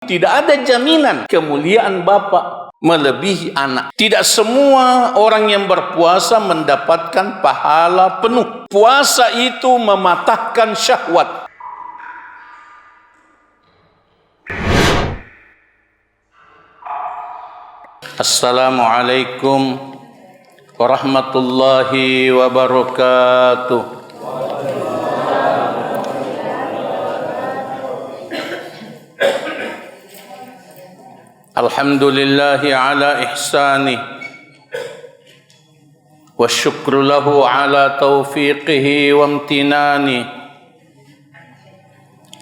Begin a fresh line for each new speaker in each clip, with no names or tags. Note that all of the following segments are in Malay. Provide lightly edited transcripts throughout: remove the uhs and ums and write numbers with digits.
Tidak ada jaminan kemuliaan bapak melebihi anak. Tidak semua orang yang berpuasa mendapatkan pahala penuh. Puasa itu mematahkan syahwat. Assalamualaikum warahmatullahi wabarakatuh. Alhamdulillahi ala ihsani wa syukru lahu ala taufiqihi wa amtinani.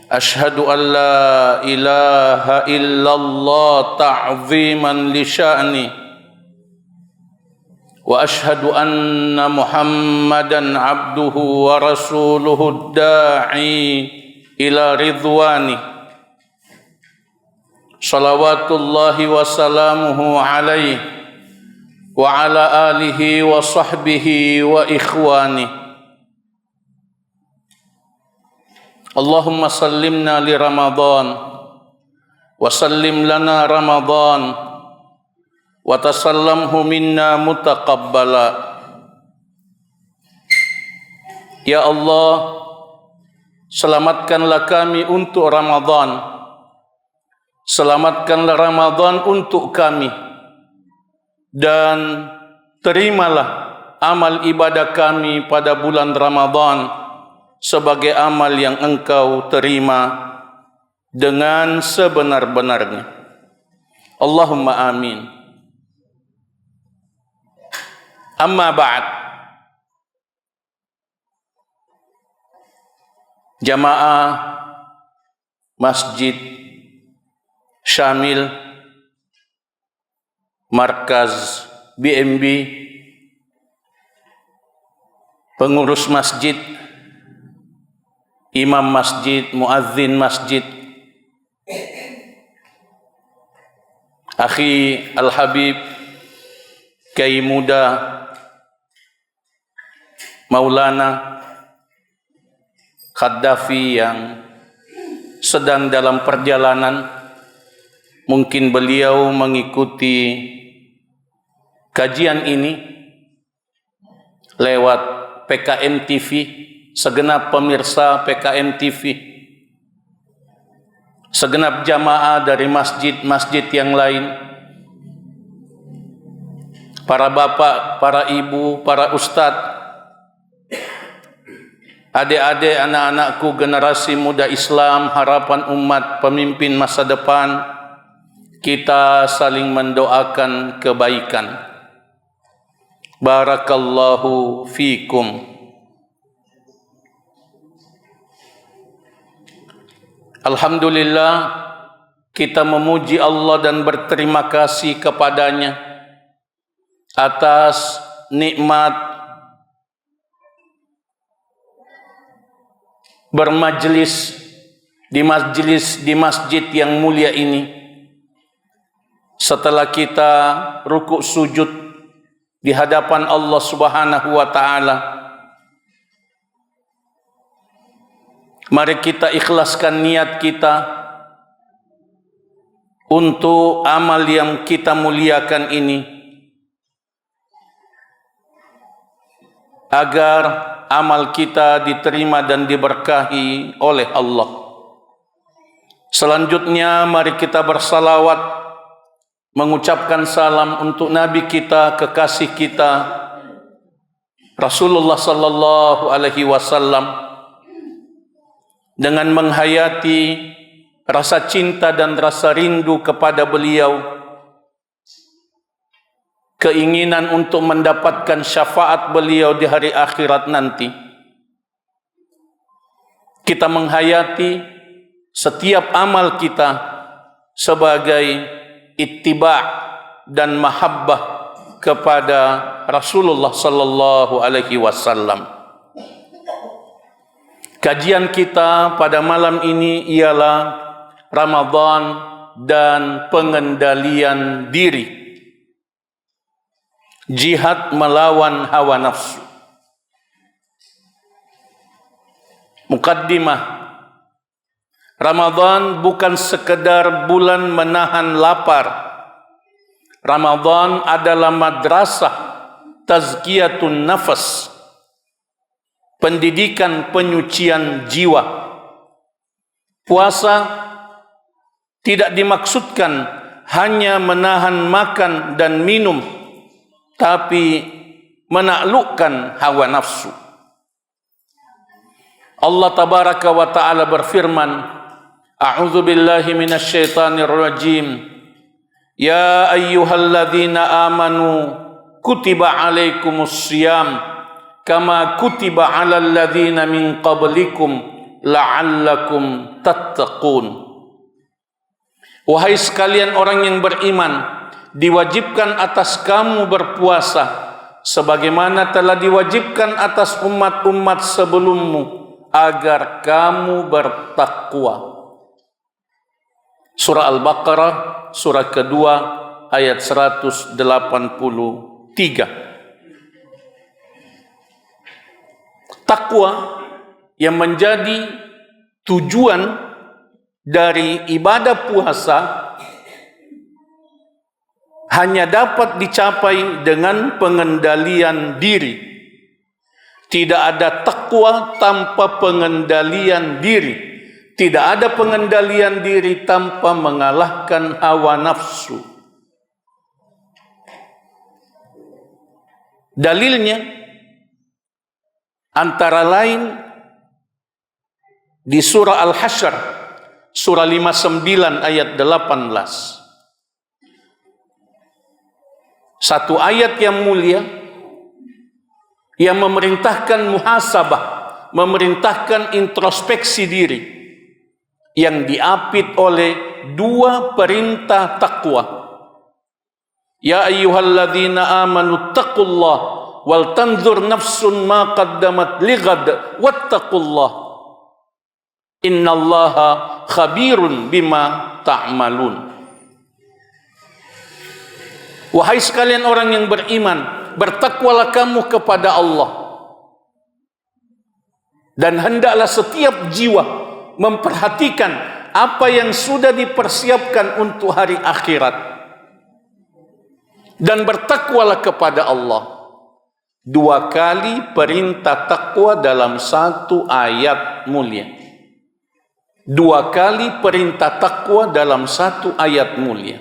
Ashhadu an la ilaha illallah ta'ziman li sya'ni wa ashhadu anna Muhammadan abduhu wa rasuluhu da'i ila ridwani. Salawatullahi wa salamuhu alaihi wa ala alihi wa sahbihi wa ikhwani. Allahumma sallimna li Ramadan wa sallim lana Ramadan wa tasallamhu minna mutaqabbala. Ya Allah, selamatkanlah kami untuk Ramadan. Selamatkanlah Ramadan untuk kami, dan terimalah amal ibadah kami pada bulan Ramadan sebagai amal yang Engkau terima dengan sebenar-benarnya. Allahumma amin. Amma ba'd. Jamaah Masjid Syamil Markaz BMB, pengurus masjid, imam masjid, muadzin masjid, akhi Al-Habib Kiai Muda Maulana Khaddafi yang sedang dalam perjalanan. Mungkin beliau mengikuti kajian ini lewat PKM TV, segenap pemirsa PKM TV, segenap jamaah dari masjid-masjid yang lain, para bapak, para ibu, para ustadz, adik-adik, anak-anakku, generasi muda Islam, harapan umat, pemimpin masa depan. Kita saling mendoakan kebaikan. Barakallahu fikum. Alhamdulillah, kita memuji Allah dan berterima kasih kepadanya atas nikmat bermajlis di masjid yang mulia ini. Setelah kita rukuk sujud di hadapan Allah Subhanahu wa ta'ala, mari kita ikhlaskan niat kita untuk amal yang kita muliakan ini, agar amal kita diterima dan diberkahi oleh Allah. Selanjutnya mari kita bersalawat, mengucapkan salam untuk Nabi kita, kekasih kita, Rasulullah sallallahu alaihi wasallam, dengan menghayati rasa cinta dan rasa rindu kepada beliau, keinginan untuk mendapatkan syafaat beliau di hari akhirat nanti. Kita menghayati setiap amal kita sebagai ittiba' dan mahabbah kepada Rasulullah sallallahu alaihi wasallam. Kajian kita pada malam ini ialah Ramadan dan pengendalian diri. Jihad melawan hawa nafsu. Mukaddimah. Ramadan bukan sekedar bulan menahan lapar. Ramadan adalah madrasah tazkiyatun nafas, pendidikan penyucian jiwa. Puasa tidak dimaksudkan hanya menahan makan dan minum, tapi menaklukkan hawa nafsu. Allah tabaraka wa ta'ala berfirman, A'udzu billahi minasyaitonir rajim. Ya ayyuhalladzina amanu kutiba alaikumus syiyam kama kutiba alal ladzina min qablikum la'allakum tattaqun. Wahai sekalian orang yang beriman, diwajibkan atas kamu berpuasa sebagaimana telah diwajibkan atas umat-umat sebelummu agar kamu bertakwa. Surah Al-Baqarah, surah kedua, ayat 183. Takwa yang menjadi tujuan dari ibadah puasa hanya dapat dicapai dengan pengendalian diri. Tidak ada takwa tanpa pengendalian diri. Tidak ada pengendalian diri tanpa mengalahkan hawa nafsu. Dalilnya antara lain di surah Al-Hasyr, surah 59 ayat 18. Satu ayat yang mulia yang memerintahkan muhasabah, memerintahkan introspeksi diri, yang diapit oleh dua perintah takwa. Ya ayyuhalladzina amanu taqullah wal tanzur nafsun ma qaddamat lighad wattaqullah innallaha khabirun bima ta'malun. Wahai sekalian orang yang beriman, bertakwalah kamu kepada Allah, dan hendaklah setiap jiwa memperhatikan apa yang sudah dipersiapkan untuk hari akhirat, dan bertakwalah kepada Allah. Dua kali perintah takwa dalam satu ayat mulia. Dua kali perintah takwa dalam satu ayat mulia.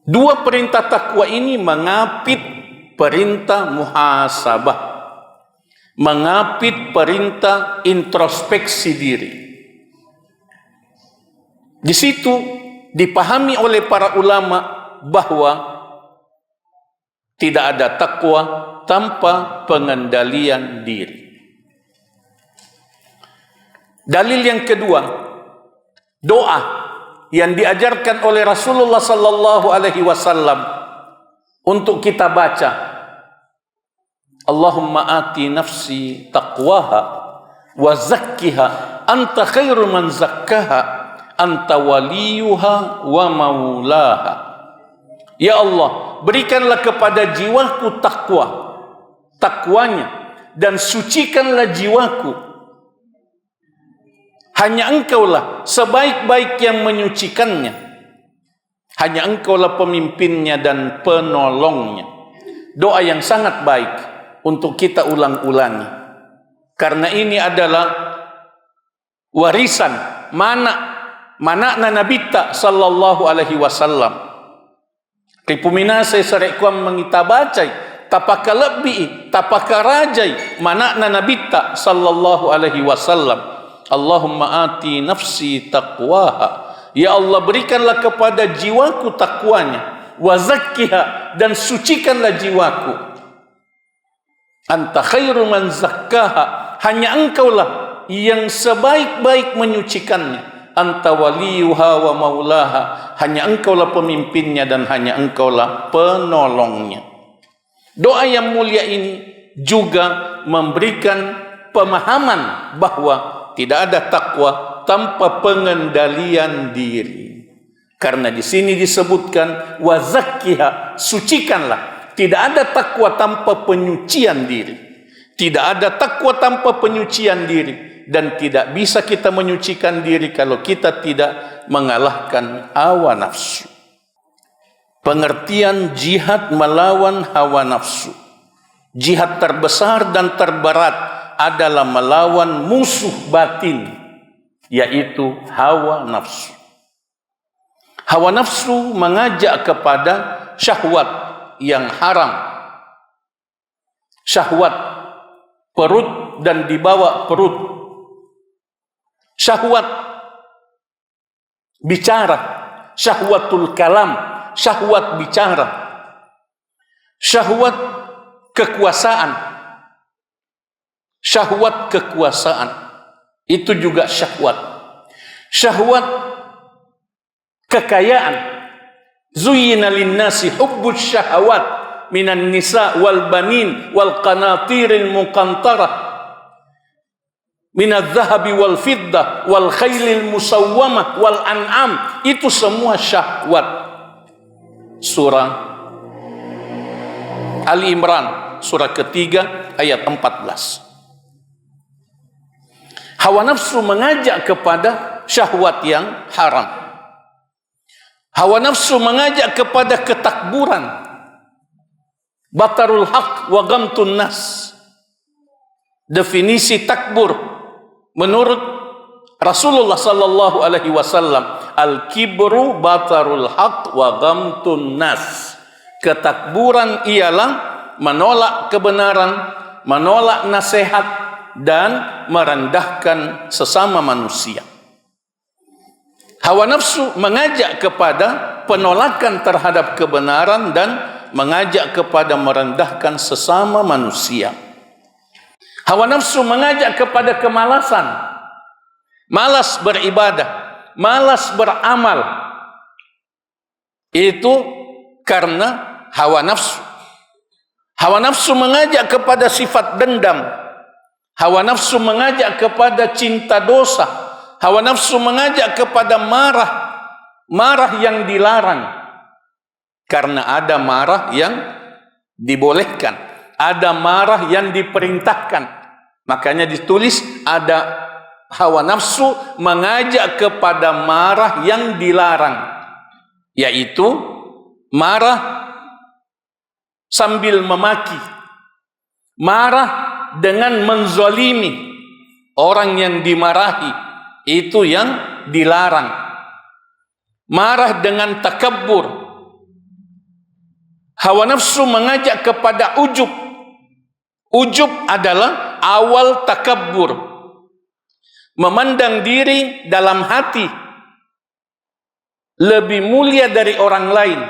Dua perintah takwa ini mengapit perintah muhasabah, mengapit perintah introspeksi diri. Di situ dipahami oleh para ulama bahwa tidak ada takwa tanpa pengendalian diri. Dalil yang kedua, doa yang diajarkan oleh Rasulullah sallallahu alaihi wasallam untuk kita baca. Allahumma ati nafsi taqwaha wa zakkiha anta khairu man zakkaha anta waliyuha wa maulaha. Ya Allah, berikanlah kepada jiwaku takwa, takwanya, dan sucikanlah jiwaku. Hanya engkaulah sebaik-baik yang menyucikannya. Hanya engkaulah pemimpinnya dan penolongnya. Doa yang sangat baik untuk kita ulang-ulangi. Karena ini adalah warisan mana Nabi sallallahu alaihi wasallam. Kipumina saya sarekuam mengita bacai tapaka lebih tapaka rajai mana Nabi sallallahu alaihi wasallam. Allahumma ati nafsi taqwaha. Ya Allah, berikanlah kepada jiwaku takwanya, wa zakkiha, dan sucikanlah jiwaku. Anta khairu man zakkaha, hanya engkaulah yang sebaik-baik menyucikannya. Anta waliyuha wa maulaha, hanya engkaulah pemimpinnya dan hanya engkaulah penolongnya. Doa yang mulia ini juga memberikan pemahaman bahwa tidak ada takwa tanpa pengendalian diri. Karena di sini disebutkan wa zakkiha, sucikanlah. Tidak ada takwa tanpa penyucian diri. Tidak ada takwa tanpa penyucian diri. dan tidak bisa kita menyucikan diri kalau kita tidak mengalahkan hawa nafsu. Pengertian jihad melawan hawa nafsu. Jihad terbesar dan terberat adalah melawan musuh batin, yaitu hawa nafsu. Hawa nafsu mengajak kepada syahwat yang haram. Syahwat perut dan dibawa perut. Syahwat bicara, syahwatul kalam, syahwat bicara. Syahwat kekuasaan. Syahwat kekuasaan itu juga syahwat. Syahwat kekayaan. Zuyyina lin-nasi hubbus syahawat minan nisa wal banin wal qanatiril muqantarah minadz zahabi wal fiddah wal khailil musawwamah wal an'am. Itu semua syahwat. Surah Ali Imran surah ketiga ayat 14. Hawa nafsu mengajak kepada syahwat yang haram. Hawa nafsu mengajak kepada ketakburan. Batarul haq wa ghamtun nas. Definisi takbur menurut Rasulullah sallallahu alaihi wasallam, al-kibru batarul haq wa ghamtun nas. Ketakburan ialah menolak kebenaran, menolak nasihat, dan merendahkan sesama manusia. Hawa nafsu mengajak kepada penolakan terhadap kebenaran dan mengajak kepada merendahkan sesama manusia. Hawa nafsu mengajak kepada kemalasan, malas beribadah, malas beramal. Itu karena hawa nafsu. Hawa nafsu mengajak kepada sifat dendam. Hawa nafsu mengajak kepada cinta dosa. Hawa nafsu mengajak kepada marah, marah yang dilarang. Karena ada marah yang dibolehkan, ada marah yang diperintahkan. Makanya ditulis ada hawa nafsu mengajak kepada marah yang dilarang, yaitu marah sambil memaki, marah dengan menzalimi orang yang dimarahi. Itu yang dilarang. Marah dengan takabbur. Hawa nafsu mengajak kepada ujub. Ujub adalah awal takabbur. Memandang diri dalam hati lebih mulia dari orang lain.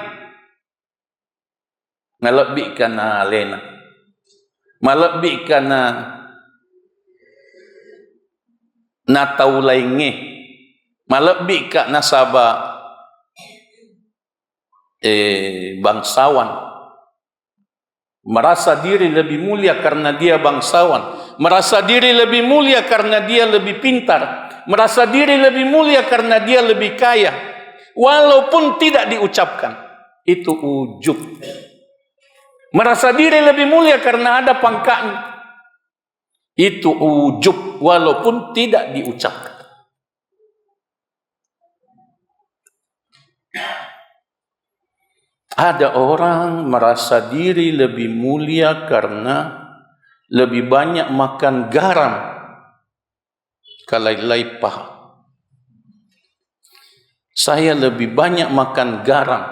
Ngalebih kana lena. Malebih kana na taulainge, malebih ka nasaba bangsawan, merasa diri lebih mulia karena dia bangsawan, merasa diri lebih mulia karena dia lebih pintar, merasa diri lebih mulia karena dia lebih kaya, walaupun tidak diucapkan. Itu ujub. Merasa diri lebih mulia karena ada pangkatnya. Itu ujub, walaupun tidak diucapkan. Ada orang merasa diri lebih mulia karena lebih banyak makan garam kalai paha. Saya lebih banyak makan garam.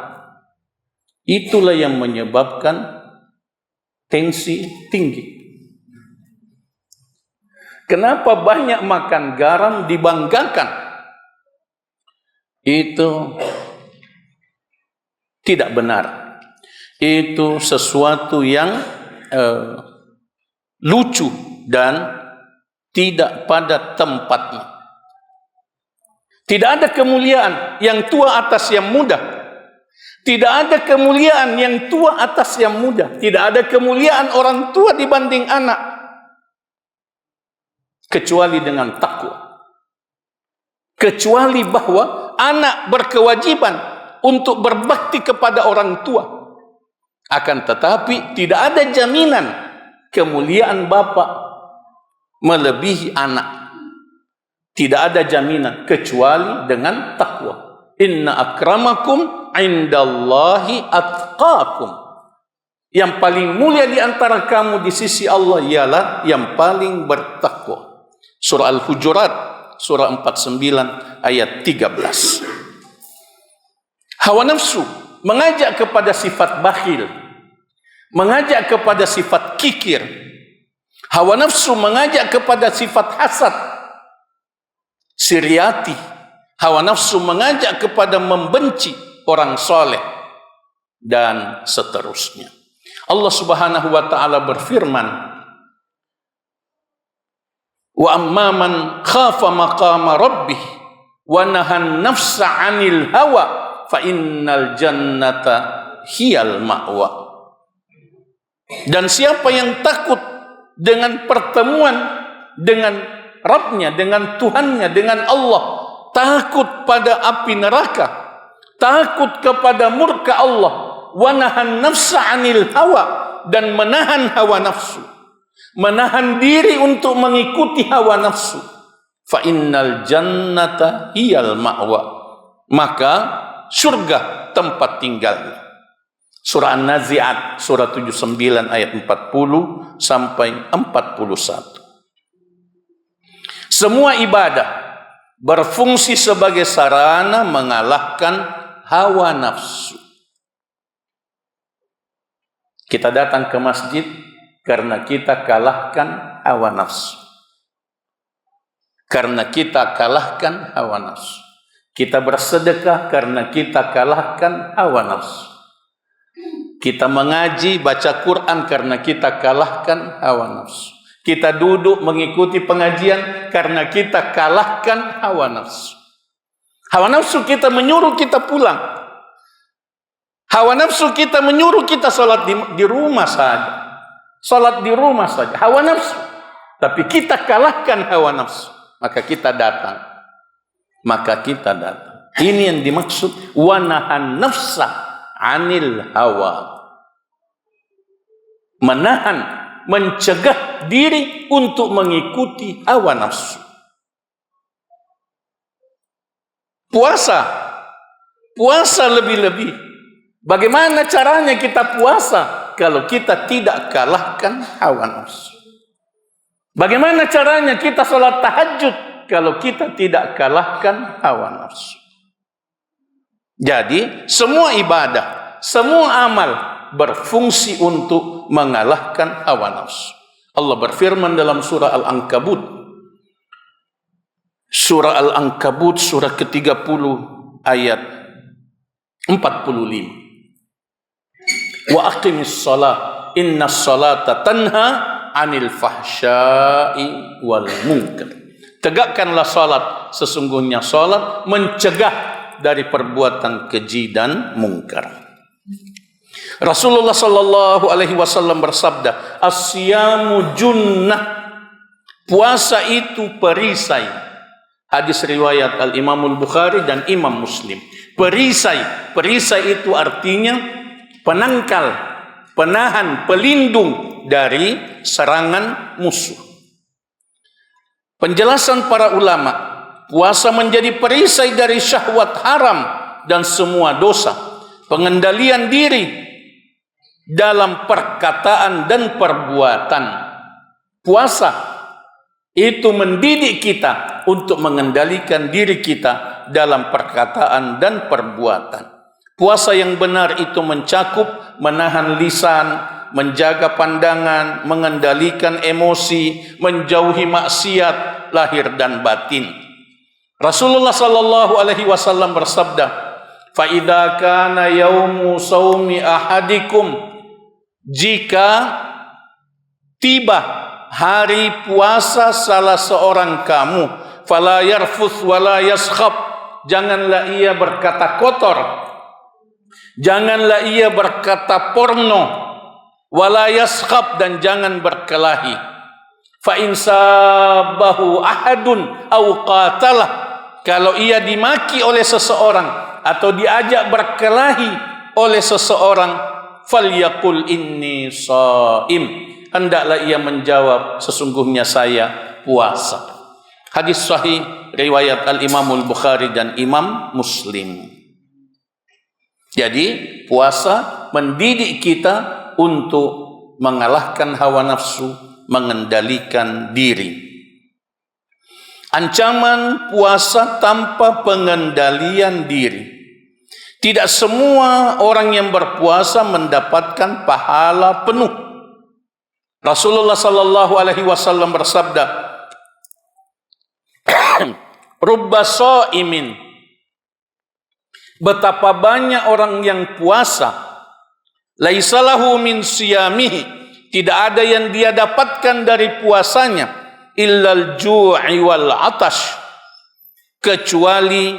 Itulah yang menyebabkan tensi tinggi. Kenapa banyak makan garam dibanggakan? Itu tidak benar. Itu sesuatu yang lucu dan tidak pada tempatnya. Tidak ada kemuliaan yang tua atas yang muda. Tidak ada kemuliaan yang tua atas yang muda. Tidak ada kemuliaan orang tua dibanding anak. Kecuali dengan takwa. Kecuali bahwa anak berkewajiban untuk berbakti kepada orang tua. Akan tetapi tidak ada jaminan kemuliaan bapa melebihi anak. Tidak ada jaminan kecuali dengan takwa. Inna akramakum indallahi atqakum. Yang paling mulia di antara kamu di sisi Allah ialah yang paling bertakwa. Surah Al-Hujurat, surah 49 ayat 13. Hawa nafsu mengajak kepada sifat bakhil, mengajak kepada sifat kikir. Hawa nafsu mengajak kepada sifat hasad, siriati. Hawa nafsu mengajak kepada membenci orang soleh, dan seterusnya. Allah Subhanahu wa ta'ala berfirman, wa amman khafa maqama rabbih wa nahan nafsa 'anil hawa fa innal jannata hiyal ma'wa. Dan siapa yang takut dengan pertemuan dengan Rabbnya, dengan Tuhannya, dengan Allah, takut pada api neraka, takut kepada murka Allah, wa nahan nafsa 'anil hawa, dan menahan hawa nafsu, menahan diri untuk mengikuti hawa nafsu, fa innal jannata hiyal ma'wa, maka surga tempat tinggalnya. Surah An-Nazi'at, surah 79 ayat 40 sampai 41. Semua ibadah berfungsi sebagai sarana mengalahkan hawa nafsu. Kita datang ke masjid karena kita kalahkan hawa nafsu. Karena kita kalahkan hawa nafsu. Kita bersedekah karena kita kalahkan hawa nafsu. Kita mengaji, baca Quran karena kita kalahkan hawa nafsu. Kita duduk mengikuti pengajian karena kita kalahkan hawa nafsu. Hawa nafsu kita menyuruh kita pulang. Hawa nafsu kita menyuruh kita sholat di rumah saja. Sholat di rumah saja. Hawa nafsu. Tapi kita kalahkan hawa nafsu. Maka kita datang. Ini yang dimaksud wanahan nafsa anil hawa. Menahan, mencegah diri untuk mengikuti hawa nafsu. Puasa lebih-lebih. Bagaimana caranya kita puasa kalau kita tidak kalahkan hawa nafsu? Bagaimana caranya kita sholat tahajud kalau kita tidak kalahkan hawa nafsu? Jadi semua ibadah, semua amal berfungsi untuk mengalahkan hawa nafsu. Allah berfirman dalam surah Al-Ankabut, surah ke-30 ayat 45. Wa aqimis shalah innas salata tanha 'anil fahsya'i wal munkar. Tegakkanlah salat, sesungguhnya salat mencegah dari perbuatan keji dan mungkar. Rasulullah sallallahu alaihi wasallam bersabda, "As-siyamu junnah." Puasa itu perisai. Hadis riwayat Al-Imam Al-Bukhari dan Imam Muslim. Perisai itu artinya penangkal, penahan, pelindung dari serangan musuh. Penjelasan para ulama, puasa menjadi perisai dari syahwat haram dan semua dosa. Pengendalian diri dalam perkataan dan perbuatan. Puasa itu mendidik kita untuk mengendalikan diri kita dalam perkataan dan perbuatan. Puasa yang benar itu mencakup menahan lisan, menjaga pandangan, mengendalikan emosi, menjauhi maksiat lahir dan batin. Rasulullah sallallahu alaihi wasallam bersabda, "Fa idza kana yaumu shaumi ahadikum," jika tiba hari puasa salah seorang kamu, "fala yarfuth wala yaskhab," janganlah ia berkata kotor, janganlah ia berkata porno, wala yaskhab, dan jangan berkelahi. Fa in sabahu ahadun aw qatalah, kalau ia dimaki oleh seseorang atau diajak berkelahi oleh seseorang, falyaqul inni shaim, hendaklah ia menjawab sesungguhnya saya puasa. Hadis sahih riwayat Al-Imamul Bukhari dan Imam Muslim. Jadi puasa mendidik kita untuk mengalahkan hawa nafsu, mengendalikan diri. Ancaman puasa tanpa pengendalian diri. Tidak semua orang yang berpuasa mendapatkan pahala penuh. Rasulullah sallallahu alaihi wasallam bersabda, "Rubba shaimin." Betapa banyak orang yang puasa, laisa lahu min siyamihi, tidak ada yang dia dapatkan dari puasanya, illal ju'i wal atash, kecuali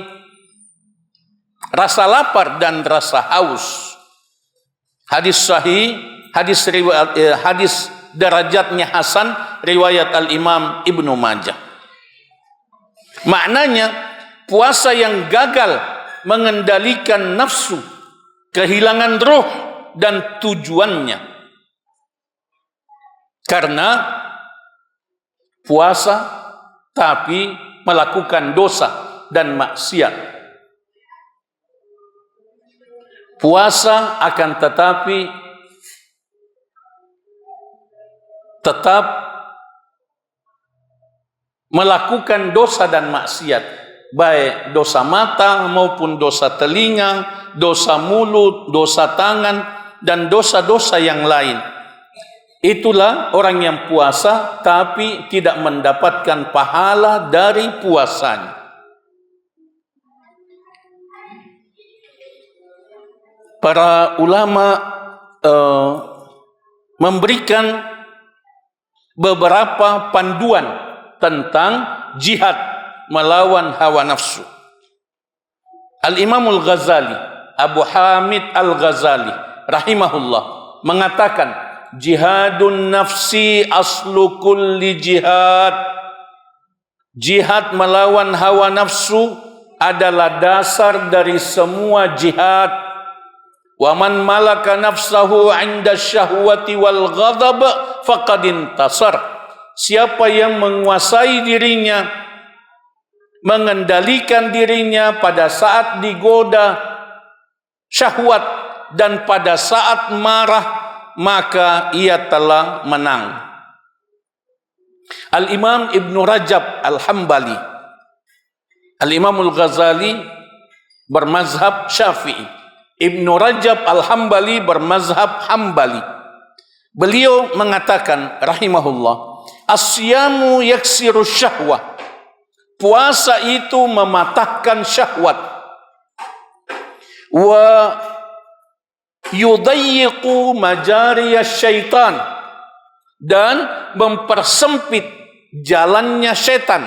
rasa lapar dan rasa haus. Hadis sahih, hadis derajatnya hasan, riwayat Al-Imam Ibnu Majah. Maknanya puasa yang gagal mengendalikan nafsu, kehilangan roh dan tujuannya. Karena puasa tapi melakukan dosa dan maksiat. Puasa akan tetapi tetap melakukan dosa dan maksiat, baik dosa mata maupun dosa telinga, dosa mulut, dosa tangan, dan dosa-dosa yang lain. Itulah orang yang puasa tapi tidak mendapatkan pahala dari puasanya. Para ulama memberikan beberapa panduan tentang jihad melawan hawa nafsu. Al-Imamul Ghazali, Abu Hamid Al-Ghazali rahimahullah mengatakan, jihadun nafsi aslu kulli jihad. Jihad melawan hawa nafsu adalah dasar dari semua jihad. Wa man malaka nafsahu 'inda syahwati wal ghadab faqad intasar. Siapa yang menguasai dirinya, mengendalikan dirinya pada saat digoda syahwat dan pada saat marah, maka ia telah menang. Al-Imam Ibn Rajab Al-Hambali, Al-Imamul Ghazali bermazhab Syafi'i, Ibn Rajab Al-Hambali bermazhab Hambali. Beliau mengatakan rahimahullah, as-siyamu yaksiru syahwah. Puasa itu mematahkan syahwat. Wa yudayyiqu majariyas syaitan, dan mempersempit jalannya setan.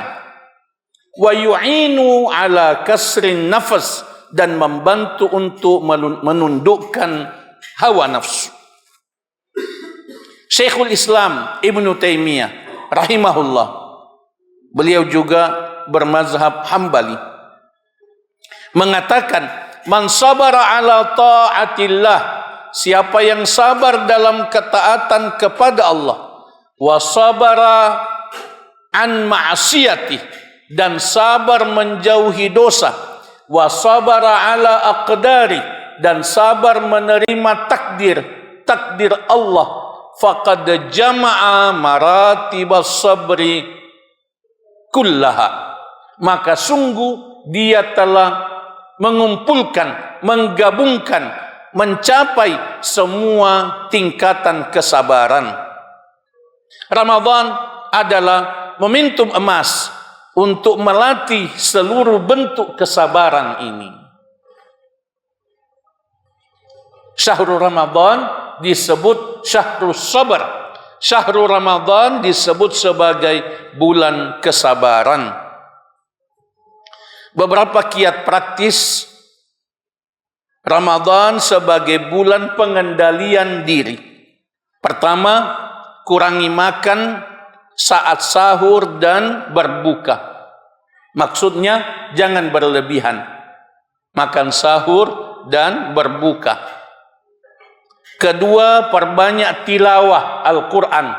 Wa yu'inu ala kasrin nafas, dan membantu untuk menundukkan hawa nafsu. Syekhul Islam Ibn Taimiyah rahimahullah, beliau juga bermazhab Hambali, mengatakan, man sabara ala ta'atillah, siapa yang sabar dalam ketaatan kepada Allah, wa sabara an ma'asiyatih, dan sabar menjauhi dosa, wa sabara ala aqdari, dan sabar menerima takdir Allah, faqad jama'a maratibas sabri kullaha, maka sungguh dia telah mengumpulkan, menggabungkan, mencapai semua tingkatan kesabaran. Ramadan adalah momentum emas untuk melatih seluruh bentuk kesabaran ini. Syahrul Ramadan disebut Syahrul Sabar. Syahrul Ramadan disebut sebagai bulan kesabaran. Beberapa kiat praktis Ramadan sebagai bulan pengendalian diri. Pertama, kurangi makan saat sahur dan berbuka. Maksudnya jangan berlebihan makan sahur dan berbuka. Kedua, perbanyak tilawah Al-Quran.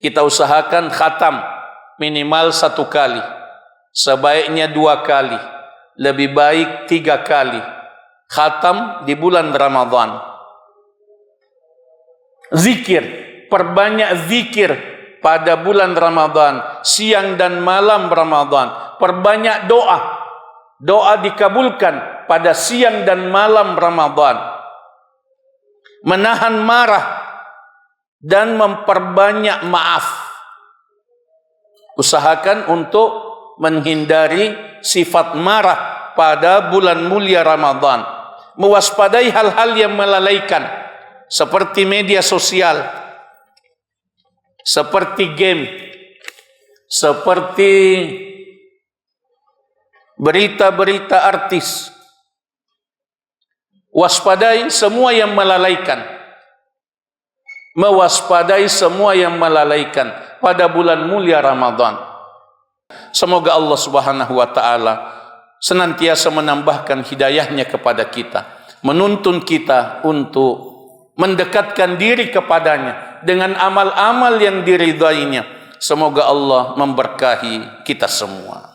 Kita usahakan khatam minimal 1 kali, sebaiknya 2 kali, lebih baik 3 kali khatam di bulan Ramadan. Zikir, perbanyak zikir pada bulan Ramadan, siang dan malam Ramadan. Perbanyak doa, doa dikabulkan pada siang dan malam Ramadan. Menahan marah dan memperbanyak maaf. Usahakan untuk menghindari sifat marah pada bulan mulia Ramadan. Mewaspadai hal-hal yang melalaikan, seperti media sosial, seperti game, seperti berita-berita artis. Waspadai semua yang melalaikan. Mewaspadai semua yang melalaikan pada bulan mulia Ramadan. Semoga Allah Subhanahu wa taala senantiasa menambahkan hidayahnya kepada kita, menuntun kita untuk mendekatkan diri kepadanya dengan amal-amal yang diridainya. Semoga Allah memberkahi kita semua.